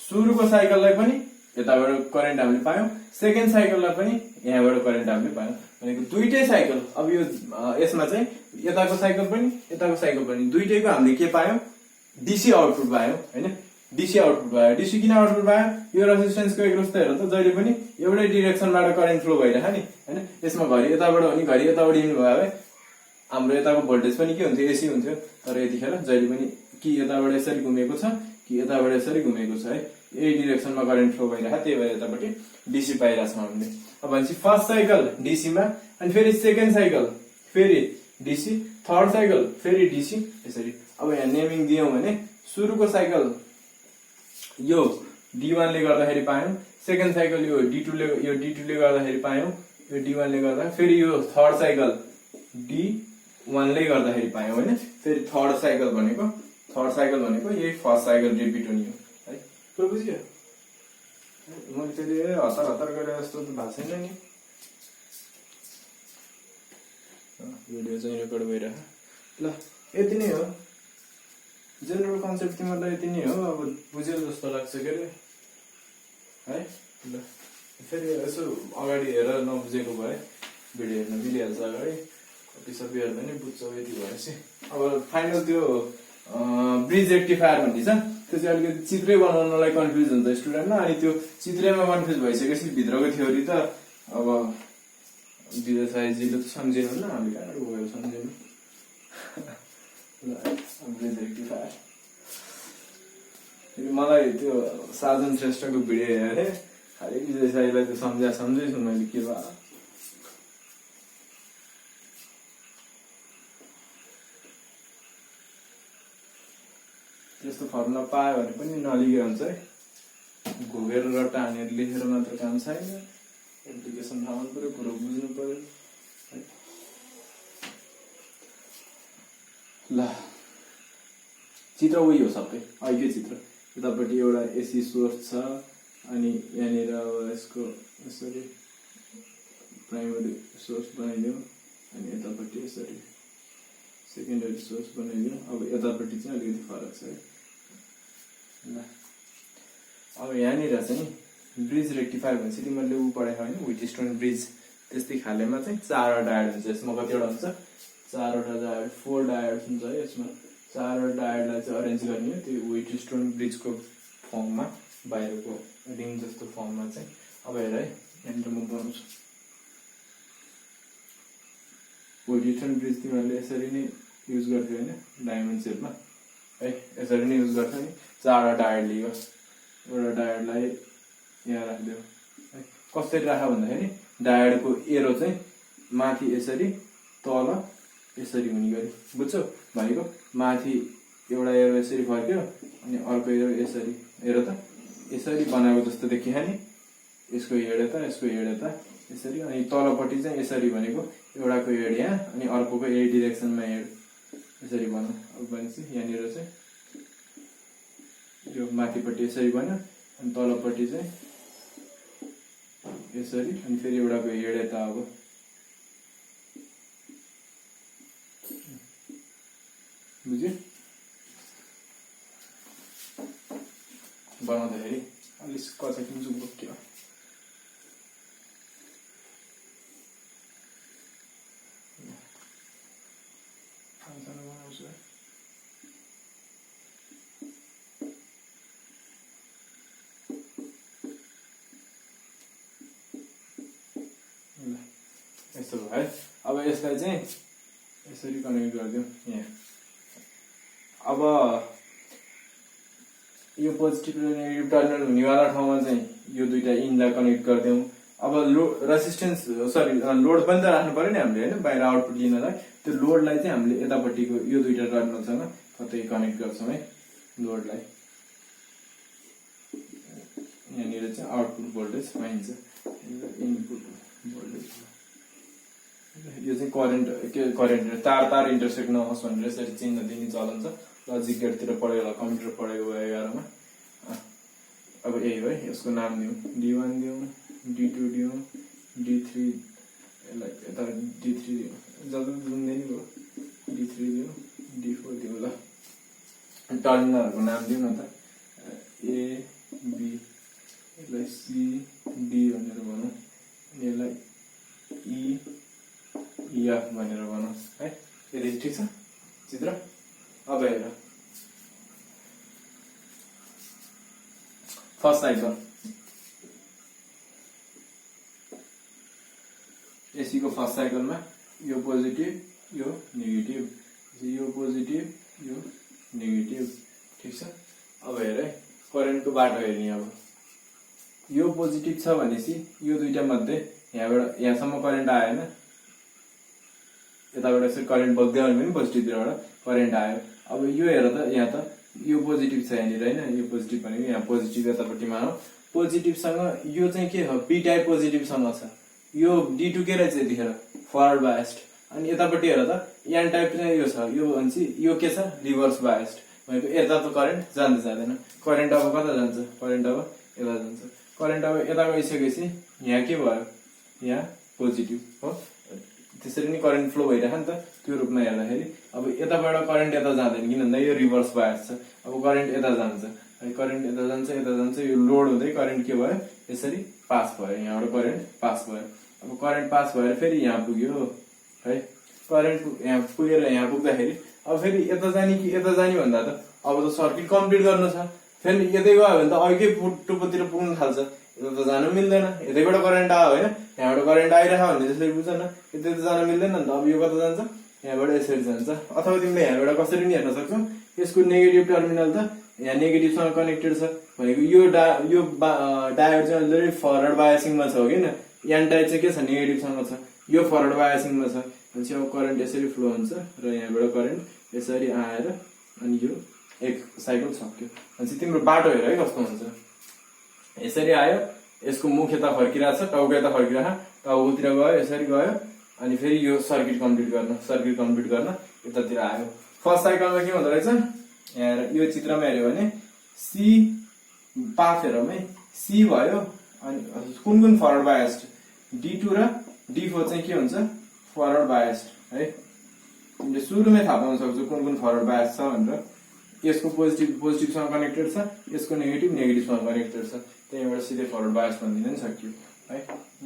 सुरुको साइकललाई पनि यताबाट करेन्ट हामीले पायौं सेकेन्ड साइकललाई पनि यहाँबाट करेन्ट हामीले पायौं भनेको दुईटै साइकल अब यो यसमा चाहिँ यताको साइकल पनि दुईटैको हामीले के पायौं डीसी आउटपुट पायौं हैन डीसी आउटपुट भयो डीसी किन आउटपुट भयो यो रेजिस्टेन्सको एकरूपता हेर त जहिले पनि एउटै डिरेक्सनबाट करेन्ट फ्लो भइरह नि हैन यसमा घरि यताबाट हो नि घरि यताबाट हिँड्नु भयो है हाम्रो यताको भोल्टेज पनि के हुन्थ्यो एसी हुन्थ्यो तर यतिखेर जहिले पनि कि यताबाट यसरी घुमेको छ कि यताबाट यसरी घुमेको छ है ए डिरेक्सनमा करेन्ट फ्लो भइरहेको, त्यही भएर यतापट्टि डीसी पाइरहेछौँ हामीले। अब भनेपछि फर्स्ट साइकल डीसीमा, अनि फेरि सेकेन्ड साइकल फेरि डीसी, थर्ड साइकल फेरि डीसी, यसरी। अब यहाँ नेमिङ दियौँ भने सुरुको साइकल यो D1 ले गर्दाखेरि पायौं, सेकेन्ड साइकल यो D2 ले गर्दाखेरि पायौं, यो D1 ले गर्दा, फेरि यो थर्ड साइकल D1 ले गर्दाखेरि पायौं हैन। फेरि थर्ड साइकल भनेको यही फर्स्ट साइकल रिपिट हुने हो है। के बुझ्यो? मैले फेरि हतार गरे जस्तो त भएको छैन नि। भिडियो चाहिँ रेकर्ड भइरहेको। ल यति नै हो, जेनरल कन्सेप्ट तिमीलाई यति नै हो। अब बुझ्यो जस्तो लाग्छ के अरे है। ल फेरि यसो अगाडि हेरेर नबुझेको भए भिडियो हेर्न मिलिहाल्छ अगाडि, कति सबै हेर्दा नि बुझ्छौ यति भएपछि। अब फाइनल त्यो ब्रिज रेक्टिफायर भन्ने छ, त्यो चाहिँ अलिकति चित्रै बनाउनलाई कन्फ्युज हुन्छ स्टुडेन्टमा। अनि त्यो चित्रैमा कन्फ्युज भइसकेपछि भित्रको थ्योरी त अब विजय साईजीले त सम्झिनुहुन्न, हामी कहाँबाट गयो सम्झिनु। ब्रिज रेक्टिफायर मलाई त्यो साजन श्रेष्ठको भिडियो हेरेँ, खालि विजय साईलाई त सम्झैछु मैले के भयो। त्यस्तो फर्मुला पायो भने पनि नलिगे हुन्छ है, घोगेर रट्टा हानेर लेखेर मात्र काम छैन। एप्लिकेसन थाहा हुनु पर्यो, कुरो बुझ्नु पर्यो है। ल चित्र उही हो सबै, अहिले चित्र यतापट्टि एउटा एसी सोर्स छ, अनि यहाँनिर अब यसको यसरी प्राइमरी सोर्स बनाइदिउँ, अनि यतापट्टि यसरी सेकेन्डरी सोर्स बनाइदिउँ। अब यतापट्टि चाहिँ अलिकति फरक छ है। ल अब यहाँनिर चाहिँ ब्रिज रेक्टिफायर भनेपछि तिमीहरूले ऊ पढाएको होइन, व्हिटस्टोन ब्रिज, त्यस्तै खालेमा चाहिँ 4वटा डायोड हुन्छ। यसमा कतिवटा हुन्छ? 4वटा डायोड, 4 डायोड हुन्छ है यसमा। 4वटा डायोडलाई चाहिँ अरेन्ज गर्ने हो त्यो व्हिटस्टोन ब्रिजको फर्ममा, बाहिरको रिङ जस्तो फर्ममा चाहिँ। अब हेर है, यहाँनिर म बनाउँछु। व्हिटस्टोन ब्रिज तिमीहरूले यसरी नै युज गर्थ्यो होइन, डायमन्ड सेपमा है, यसरी नै युज गर्थ्यो नि। 4वटा डायोड लियो, एउटा डायोडलाई यहाँ राखिदियो है। कसरी राख भन्दाखेरि डायोडको एरो चाहिँ माथि यसरी, तल यसरी हुने गरी, बुझ्छौ भनेको? माथि एउटा एरो यसरी फर्क्यो, अनि अर्को एरो यसरी, हेर त यसरी बनाएको जस्तो देखियो नि। यसको हेड यता, यसको हेड यता यसरी, अनि तलपट्टि चाहिँ यसरी भनेको एउटाको हेड यहाँ, अनि अर्कोको ए डिरेक्सनमा हेड यसरी बनाऊ। अब भनेपछि यहाँनिर चाहिँ यो माथिपट्टि यसरी बन्यो, अनि तलपट्टि चाहिँ यसरी, अनि फेरि एउटाको हेड यता। अब बुझ्यो? बनाउँदाखेरि अलिक कता किन्छु बोक्यो। बनाउँछु यस्तो भयो है। अब यसलाई चाहिँ यसरी कनेक्ट गरिदिउँ यहाँ। अब यो पोजिटिभ र नेगेटिभ टर्मिनल हुनेवाला ठाउँमा चाहिँ यो दुईटा इनलाई कनेक्ट गरिदिउँ। अब रेसिस्टेन्स लोड पनि त राख्नु पर्यो नि हामीले होइन, बाहिर आउटपुट लिनलाई। त्यो लोडलाई चाहिँ हामीले यतापट्टिको यो दुईटा टर्मिनलसँग कतै कनेक्ट गर्छौँ है। लोडलाई यहाँनिर चाहिँ आउटपुट भोल्टेज पाइन्छ, इनपुट भोल्टेज। यो चाहिँ करेन्ट तार इन्टरसेक्ट नहोस् भनेर यसरी चिन्ह दिने चलन छ। लजिक गेटतिर पढ्यो होला, कम्प्युटर पढेको भयो 11मा। अब यही हो है, यसको नाम दिउँ, D1 दिउँ, D2 दिउँ, D3, यसलाई यता D3 दिउँ, जब बुझ्दैन भयो, D3 दिउँ, D4 दिउँ। ल टर्मिनलहरूको नाम दिउँ न त, A, B, यसलाई C, D भनेर भनौँ, यसलाई E, F भनेर भनौँ है। यदि ठिक छ चित्र? अब हेर, फर्स्ट साइकल एसी को फर्स्ट साइकलमा यो पोजिटिभ, यो नेगेटिभ, यो पोजिटिभ, यो नेगेटिभ, ठिक छ? अब हेर है, करेन्टको बाटो हेर्ने अब यो पोजिटिभ छ भनेपछि यो दुईटा मध्ये यहाँबाट यहाँसम्म करेन्ट आयो हैन, यताबाट यसरी करेन्ट बग्दै आउने पनि पोजिटिभतिरबाट करेन्ट आयो। अब यो हेर त यहाँ त यो पोजिटिभ छ यहाँनिर हैन, यो पोजिटिभ भनेको यहाँ पोजिटिभ यतापट्टिमा हो। पोजिटिभसँग यो चाहिँ के हो, पी टाइप पोजिटिभसँग छ। यो D2 के रहेछ यतिखेर फरवर्ड बायस्ड, अनि यतापट्टि हेर त एन टाइप चाहिँ यो छ, यो भन्छ यो के छ रिभर्स बायस्ड भनेको यता त करेन्ट जान्छ जाँदैन। करेन्ट अब कता जान्छ, करेन्ट अब यता जान्छ। करेन्ट अब यता गइसकेपछि यहाँ के भयो, यहाँ पोजिटिभ हो, त्यसरी नै करेन्ट फ्लो भइरहेको नि त त्यो रूपमा हेर्दाखेरि। अब यताबाट करेन्ट यता जाँदैन किन भन्दा यो रिभर्स बायस छ। अब करेन्ट यता जान्छ, करेन्ट यता जान्छ यता जान्छ, यो लोड हुँदै करेन्ट के भयो यसरी पास भयो, यहाँबाट करेन्ट पास भयो। अब करेन्ट पास भएर फेरि यहाँ पुग्यो है, करेन्ट यहाँ पुगेर यहाँ पुग्दाखेरि अब फेरि यता जाने कि यता जाने भन्दा त अब त सर्किट कम्प्लिट गर्नु छ। फेरि यतै गयो भने त अघिकै टुप्पोतिर पुग्न थाल्छ, यता त जानु मिल्दैन। यतैबाट करेन्ट आयो होइन, यहाँबाट करेन्ट आइरहेको भन्ने त्यसरी बुझ न, यतै त जानु मिल्दैन नि त। अब यो कता जान्छ, यहाँबाट यसरी जान्छ। अथवा तिमीले यहाँबाट कसरी पनि हेर्न सक्छौ, यसको नेगेटिभ टर्मिनल त यहाँ नेगेटिभसँग कनेक्टेड छ भनेको यो डायोड चाहिँ अलरेडी फरवर्ड बायसिङमा छ हो किन, एन टाइप चाहिँ के छ नेगेटिभसँग छ, यो फरवर्ड बायसिङमा छ भनेपछि अब करेन्ट यसरी फ्लो हुन्छ र यहाँबाट करेन्ट यसरी आएर अनि यो एक साइकल सक्यो भनेपछि तिम्रो बाटो हेर है कस्तो हुन्छ। यसरी आयो, यसको मुख यता फर्किरहेको छ, टाउको यता फर्किरहेको, टाउकोतिर गयो यसरी गयो अनि फेरि यो सर्किट कम्प्लिट गर्न यतातिर आयो। फर्स्ट साइकलमा के हुँदो रहेछ, यहाँ यो चित्रमा हेऱ्यो भने सी पाथ हेरौँ है, सी भयो अनि कुन कुन फरवर्ड बायस्ड, D2 र D4 चाहिँ के हुन्छ फरवर्ड बायस्ड है। तिमीले सुरुमै थाहा पाउन सक्छौ कुन कुन फरवर्ड बायस्ड छ भनेर। यसको पोजिटिभसँग कनेक्टेड छ, यसको नेगेटिभसँग कनेक्टेड छ, त्यहीबाट सिधै फरवर्ड बायस्ड भनिदिन नि सक्यो है।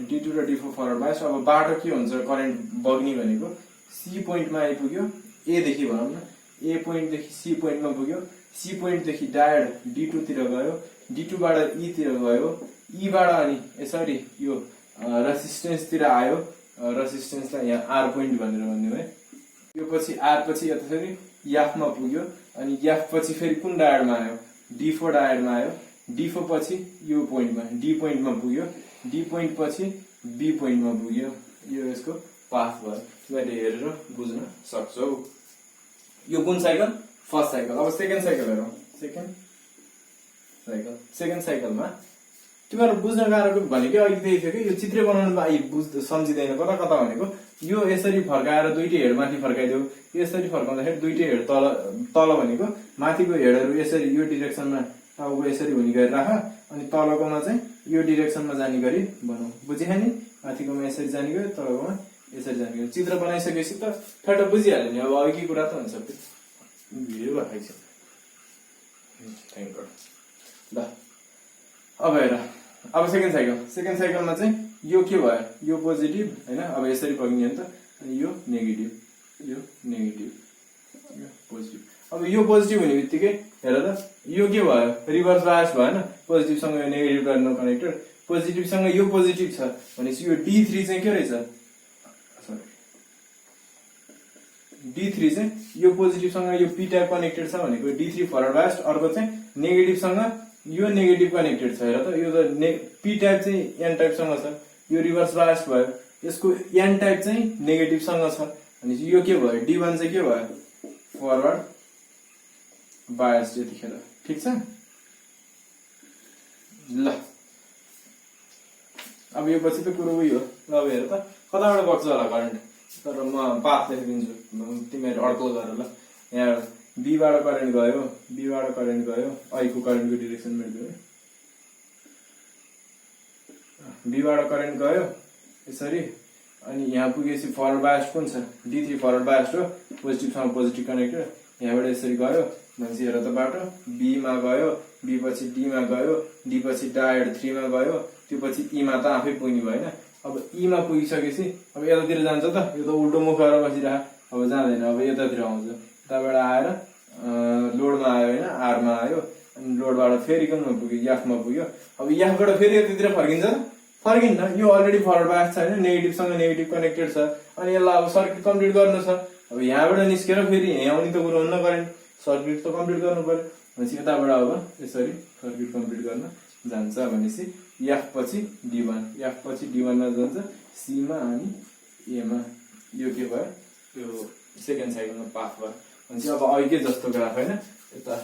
D2 र D4 फरवर्ड बायस्ड। अब बाटो के हुन्छ, करेन्ट बग्ने भनेको सी पोइन्टमा आइपुग्यो, ए देखि भनौँ न, ए पोइन्टदेखि सी पोइन्टमा पुग्यो, सी पोइन्टदेखि डायोड D2 तिर गयो, D2 बाट E तिर गयो, E बाट अनि यसरी यो रेसिस्टेन्स तिर आयो, रेसिस्टेन्सलाई यहाँ आर पोइन्ट भनेर भन्यो है। यो पछि आर पछि यसरी F मा पुग्यो अनि F पछि फेरि कुन डायोडमा आयो, D4 डायोडमा आयो, D4 पछि यो पोइन्टमा D पोइन्टमा पुग्यो, D पोइन्ट पछि B पोइन्टमा पुग्यो। यो यसको पाथ भयो, तिमीले हेरेर बुझ्न सक्छौ। यो कुन साइकल, फर्स्ट साइकल। अब सेकेन्ड साइकल हेरौँ, सेकेन्ड साइकलमा तिमीहरू बुझ्न गाह्रो भनेको अहिले त्यही थियो कि यो चित्र बनाउनु सम्झिँदैन कता कता भनेको यो यसरी फर्काएर दुईटै हेड माथि फर्काइदेऊ, यसरी फर्काउँदाखेरि दुईटै हेड तल भनेको माथिको हेडहरू यसरी यो डिरेक्सनमा टाउको यसरी हुने गरी राख अनि तलकोमा चाहिँ यो डिरेक्सनमा जाने गरी बनाऊ। बुझिहाल्यो नि, माथिकोमा यसरी जाने गयो, तलकोमा यसरी जाने गयो। चित्र बनाइसकेपछि त ठट्ट बुझिहाल्यो नि, अब अघिकै कुरा त हुन्छ। भिडियो भएछ, थ्याङ्क गड। ल अब हेर, अब सेकेन्ड साइकलमा चाहिँ यो के भयो, यो पोजिटिभ हैन, अब यसरी बग्ने हो नि त, अनि यो नेगेटिभ, यो पोजिटिभ। अब यो पोजिटिभ हुने बित्तिकै हेर त यो के भयो, रिभर्स बायस भएन, पोजिटिभसँग यो नेगेटिभ टर्मिनल कनेक्टेड, पोजिटिभसँग यो पोजिटिभ छ भनेपछि यो D3 चाहिँ के रहेछ, D3 चाहिँ यो पोजिटिभसँग यो पी टाइप कनेक्टेड छ भनेको D3 फरवर्ड बायस्ड, अर्को चाहिँ नेगेटिभसँग यो नेगेटिभ कनेक्टेड छ। हेर त यो त पी टाइप चाहिँ एन टाइपसँग छ, यो रिभर्स बायस्ड भयो, यसको एन टाइप चाहिँ नेगेटिभसँग छ भनेपछि यो के भयो, D1 चाहिँ के भयो फरवर्ड बायस्ड यतिखेर। ठिक छ, ल अब यो पछि त कुरो उयो हो। अब हेर त कताबाट बग्छ होला करेन्ट, तर म पाथ लेखिदिन्छु, तिमीहरू अड्कल गर ल। यहाँ बीबाट करेन्ट गयो, अहिलेको करेन्टको डिरेक्सन गयो, बीबाट करेन्ट गयो यसरी अनि यहाँ पुगेपछि फरवर्ड बायस्ड कुन छ, D3 फरवर्ड बायस्ड हो, पोजिटिभसँग पोजिटिभ कनेक्टेड, यहाँबाट यसरी गयो भनेपछि हेर त बाटो B मा गयो, B पछि D मा गयो, D पछि डायोड 3 मा गयो, त्यो पछि E मा त आफै पुग्ने भयो हैन। अब E मा पुगिसकेपछि अब यतातिर जान्छ त, यो त उल्टो मुख गरेर बसिरह, अब जाँदैन, अब यतातिर आउँछ, यताबाट आएर लोडमा आयो हैन, R मा आयो अनि लोडबाट फेरि कुनमा पुग्यो, F मा पुग्यो। अब F बाट फेरि यतातिर फर्किन्छ त, फर्किन्न, यो अलरेडी फरवर्ड बायस छ हैन, नेगेटिभसँग नेगेटिभ कनेक्टेड छ अनि यसलाई अब सर्किट कम्प्लिट गर्नु छ। अब यहाँबाट निस्केर फेरि यहाँ आउने त कुरो हुन्न, करेन्ट सर्किट त कम्प्लिट गर्नु पर्यो भनेपछि यताबाट अब यसरी सर्किट कम्प्लिट गर्न जान्छ भनेपछि एफ पछि D1 एफ पछि D1 मा जान्छ सी मा अनि ए मा यो के भयो यो सेकेन्ड साइकलमा पाथ भयो भनेपछि अब अघिकै जस्तो ग्राफ हैन यता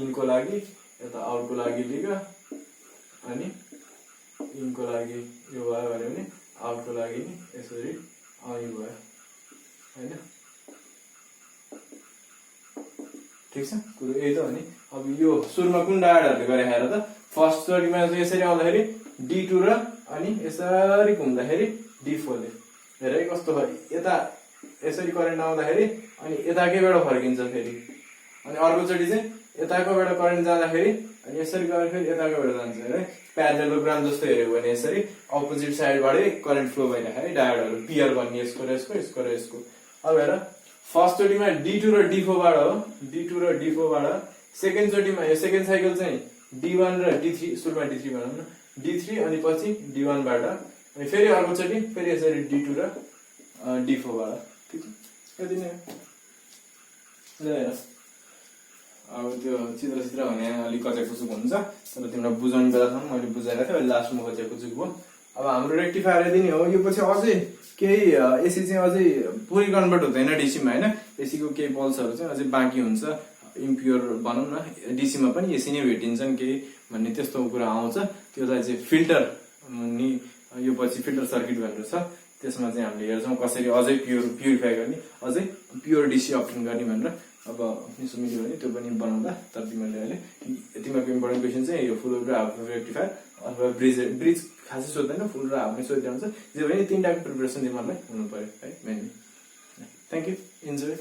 इनको लागि यता आउटको लागि लिएको अनि इनको लागि यो भयो भने आउटको लागि नि यसरी अघि भयो हैन ठीक छ कुरो यही त हो नि अब यो सुरुमा कुन डायोडहरुले गरे हेर त फर्स्ट चोटीमा चाहिँ यसरी आउँदाखेरि D2 र अनि यसरी घुम्दाखेरि D4 ले हेर है कस्तो भयो यता यसरी करेन्ट आउँदाखेरि अनि यताकैबाट फर्किन्छ फेरि अनि अर्को चोटी चाहिँ यताकोबाट करेन्ट जाँदाखेरि अनि यसरी गरेर फेरि यताकोबाट जान्छ है प्यारेललोग्राम जस्तो हेर्यो भने यसरी अपोजिट साइडबाटै करेन्ट फ्लो भइरहेको है डायोडहरु पियर भन्ने यसको र यसको यसको र यसको अब हेर फर्स्ट चोटीमा D2 र D4 बाट हो D2 र D4 बाट सेकेन्ड चोटीमा यो सेकेन्ड साइकल चाहिँ D1 र D3 सुरुमा D3 भनौं न D3 अनि पछि D1 बाट अनि फेरि अर्को चोटी फेरि यसरी D2 र D4 बाट ठीक छ यति नै ल हेर अब त्यो चित्र भने अलिक कच्चा कुचुक हुन्छ तर तिमीलाई बुझाउने बेलासम्म मैले बुझाएको थिएँ अहिले लास्टमा कच्चा कुचुक भयो अब हाम्रो रेक्टिफायर यदि नै हो यो पछि अझै केही एसी चाहिँ अझै पुरै कन्भर्ट हुँदैन डीसी मा हैन एसी को केही पल्सहरु चाहिँ अझै बाँकी हुन्छ इम्प्योर भनौं न डीसी मा पनि एसी नै भेटिन्छन् केही भन्ने त्यस्तो कुरा आउँछ त्यसलाई चाहिँ फिल्टर नि यो पछि फिल्टर सर्किट भनेर छ त्यसमा चाहिँ हामीले हेर्छौं कसरी अझै प्युरिफाई गर्ने अझै प्योर डीसी अप्सन गर्ने भनेर अब मिसो मिल्यो भने त्यो पनि बनाउँदा तर तिमीले अहिले तिमीको इम्पोर्टेन्ट क्वेशन चाहिँ यो फुल र हाफ रेक्टिफायर अथवा ब्रिज खासै सोध्दैन फुल र हाफमै सोधिरहन्छ जे भने तीनटाको प्रिपरेसन तिमीलाई हुनु पर्यो है मेनली थ्यांक यू इन्जोय